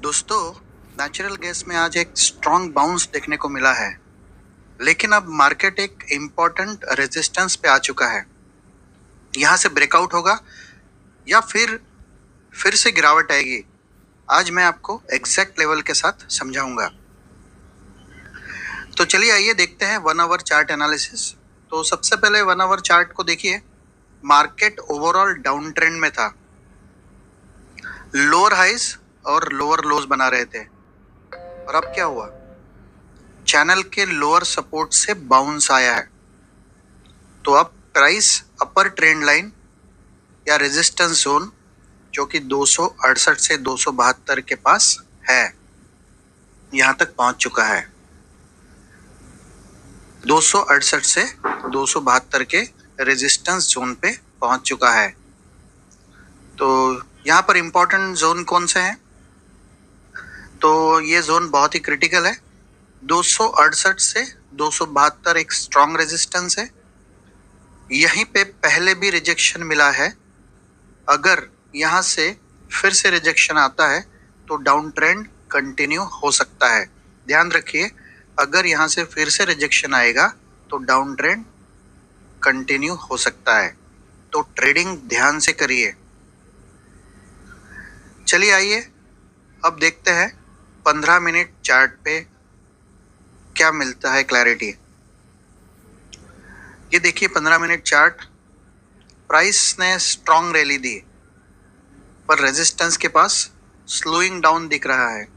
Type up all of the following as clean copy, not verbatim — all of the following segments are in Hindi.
दोस्तों, नेचुरल गैस में आज एक स्ट्रॉन्ग बाउंस देखने को मिला है, लेकिन अब मार्केट एक इम्पोर्टेंट रेजिस्टेंस पे आ चुका है। यहाँ से ब्रेकआउट होगा या फिर से गिरावट आएगी। आज मैं आपको एग्जैक्ट लेवल के साथ समझाऊंगा। तो चलिए आइए देखते हैं 1 आवर चार्ट एनालिसिस। तो सबसे पहले 1 आवर चार्ट को देखिए। मार्केट ओवरऑल डाउन ट्रेंड में था, लोअर हाइज और लोअर लोज बना रहे थे। और अब क्या हुआ? चैनल के लोअर सपोर्ट से बाउंस आया है। तो अब प्राइस अपर ट्रेंड लाइन या रेजिस्टेंस जोन जो कि 268 से 272 के पास है, यहां तक पहुंच चुका है। 268 से 272 के रेजिस्टेंस जोन पे पहुंच चुका है। तो यहां पर इंपॉर्टेंट जोन कौन से हैं? तो ये जोन बहुत ही क्रिटिकल है। 268 से 272 एक स्ट्रॉन्ग रेजिस्टेंस है। यहीं पे पहले भी रिजेक्शन मिला है। अगर यहां से फिर से रिजेक्शन आता है तो डाउन ट्रेंड कंटिन्यू हो सकता है। ध्यान रखिए, अगर यहां से फिर से रिजेक्शन आएगा तो डाउन ट्रेंड कंटिन्यू हो सकता है। तो ट्रेडिंग ध्यान से करिए। चलिए आइए अब देखते हैं 15 मिनट चार्ट पे क्या मिलता है क्लैरिटी। ये देखिए 15 मिनट चार्ट। प्राइस ने स्ट्रॉन्ग रैली दी पर रेजिस्टेंस के पास स्लोइंग डाउन दिख रहा है,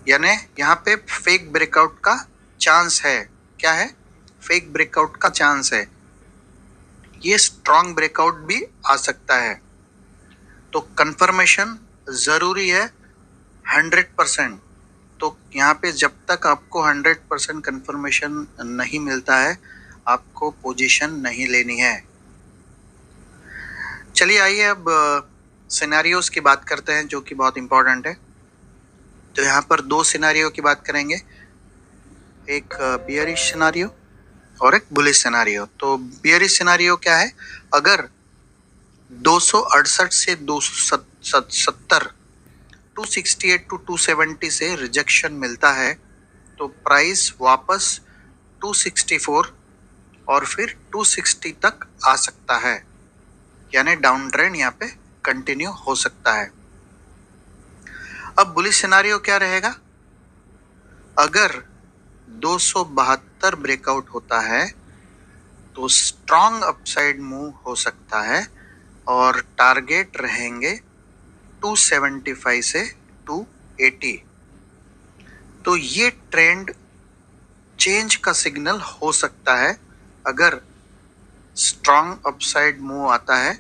यानी यहाँ पे फेक ब्रेकआउट का चांस है। क्या है? फेक ब्रेकआउट का चांस है। ये स्ट्रॉन्ग ब्रेकआउट भी आ सकता है। तो कंफर्मेशन जरूरी है 100%। तो यहाँ पे जब तक आपको 100% कंफर्मेशन नहीं मिलता है, आपको पोजीशन नहीं लेनी है। चलिए आइए अब सिनेरियोस की बात करते हैं जो कि बहुत इंपॉर्टेंट है। तो यहाँ पर 2 सिनेरियो की बात करेंगे, एक बियरिश सिनेरियो और एक बुलिश सिनेरियो। तो बियरिश सिनेरियो क्या है? अगर 268 से 270 268 टू 270 से रिजेक्शन मिलता है तो प्राइस वापस 264 और फिर 260 तक आ सकता है, यानी डाउन ट्रेंड यहाँ पे कंटिन्यू हो सकता है। अब बुलिश सिनेरियो क्या रहेगा? अगर 272 ब्रेकआउट होता है तो स्ट्रॉन्ग अपसाइड मूव हो सकता है और टारगेट रहेंगे 275 से 280। तो ये ट्रेंड चेंज का सिग्नल हो सकता है अगर स्ट्रॉन्ग अपसाइड मूव आता है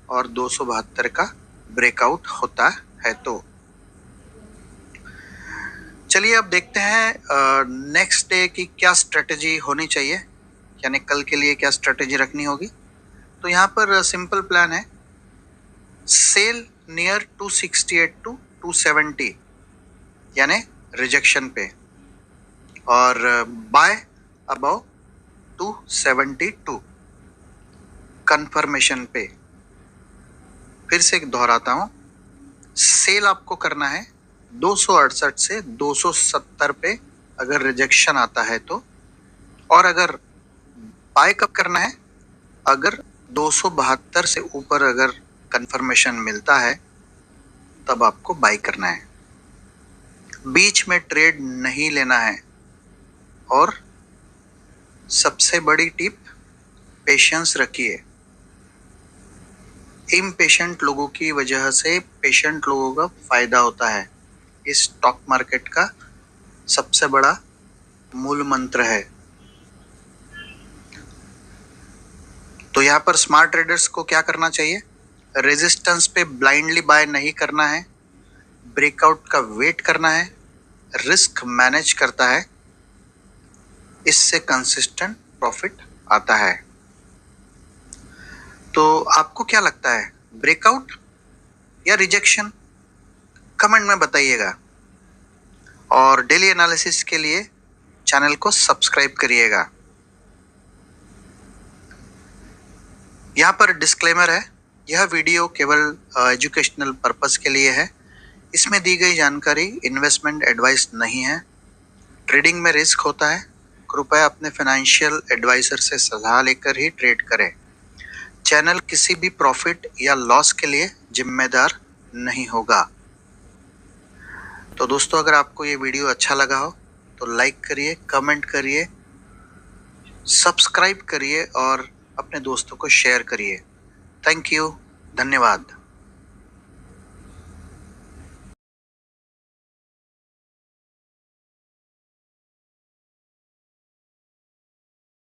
और 272 का ब्रेकआउट होता है। तो चलिए अब देखते हैं नेक्स्ट डे की क्या स्ट्रेटेजी होनी चाहिए, यानी कल के लिए क्या स्ट्रेटेजी रखनी होगी। तो यहाँ पर सिंपल प्लान है, सेल नियर 268 टू 270 यानी रिजेक्शन पे, और बाय अबव 272 कंफर्मेशन पे। फिर से दोहराता हूं, सेल आपको करना है 268 से 270 पे अगर रिजेक्शन आता है तो, और अगर बाय कब करना है? अगर 272 से ऊपर अगर कंफर्मेशन मिलता है तब आपको बाय करना है। बीच में ट्रेड नहीं लेना है। और सबसे बड़ी टिप, पेशेंस रखिए। इम्पेशेंट लोगों की वजह से पेशेंट लोगों का फायदा होता है। इस स्टॉक मार्केट का सबसे बड़ा मूल मंत्र है। तो यहाँ पर स्मार्ट ट्रेडर्स को क्या करना चाहिए? रेजिस्टेंस पे ब्लाइंडली बाय नहीं करना है, ब्रेकआउट का वेट करना है, रिस्क मैनेज करता है। इससे कंसिस्टेंट प्रॉफिट आता है। तो आपको क्या लगता है, ब्रेकआउट या रिजेक्शन? कमेंट में बताइएगा। और डेली एनालिसिस के लिए चैनल को सब्सक्राइब करिएगा। यहाँ पर डिस्क्लेमर है, यह वीडियो केवल एजुकेशनल पर्पस के लिए है। इसमें दी गई जानकारी इन्वेस्टमेंट एडवाइस नहीं है। ट्रेडिंग में रिस्क होता है। कृपया अपने फाइनेंशियल एडवाइजर से सलाह लेकर ही ट्रेड करें। चैनल किसी भी प्रॉफिट या लॉस के लिए जिम्मेदार नहीं होगा। तो दोस्तों, अगर आपको ये वीडियो अच्छा लगा हो तो लाइक करिए, कमेंट करिए, सब्सक्राइब करिए और अपने दोस्तों को शेयर करिए। थैंक यू, धन्यवाद।